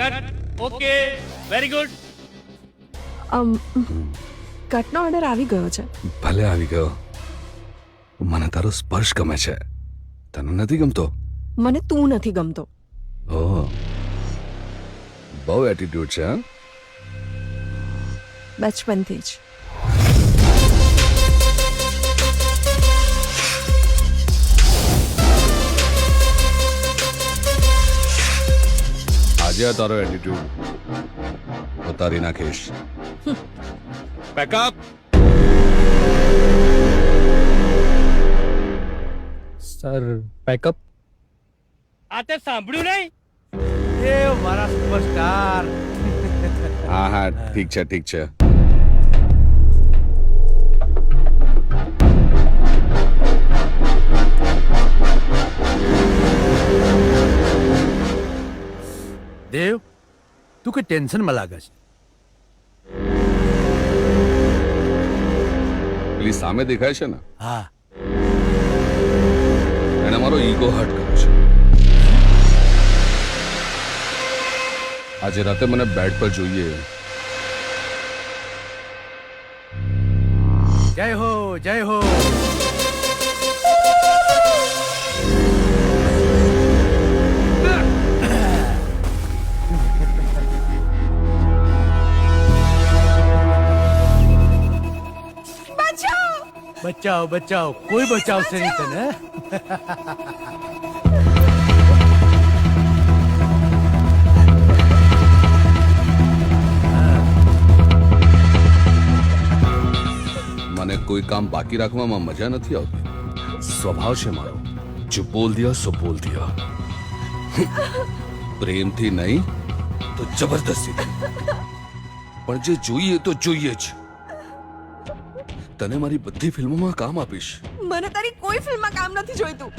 Cut okay very good. કટનો order આવી ગયો છે. ભલે આવી ગયો. મને તારો સ્પર્શ ગમે છે. તને નથી ગમતો? મને તું નથી ગમતો. ઓહ, બહુ એટીટ્યુડ છે. હા, બચપનથી જ. આજે આ તારો એટીટ્યુડ ઉતારી નાખીશ. પેકઅપ. Sir pack up. આ તે સાંભળ્યું નહીં? એ મારા સુપરસ્ટાર. હા હા, ઠીક છે ઠીક છે. દેવ, તું કે ટેન્શનમાં લાગે છે? પેલી સામે દેખાય છે ને, હા, એને મારો ઈગો હર્ટ કર્યો છે. આજે રાતે મને બેડ પર જોઈએ. જય હો જય હો. બચાવ બચાવ, કોઈ બચાવશે નહીં તને. મને કોઈ કામ બાકી રાખવામાં મજા નથી આવતી. સ્વભાવ છે મારો, જો બોલ દિયા સો બોલ દિયા. પ્રેમથી નહીં તો જબરદસ્તીથી, પણ જે જોઈએ તો જોઈએ જ. તને મારી બધી ફિલ્મોમાં કામ આપીશ. મને તારી કોઈ ફિલ્મમાં કામ નથી જોઈતું.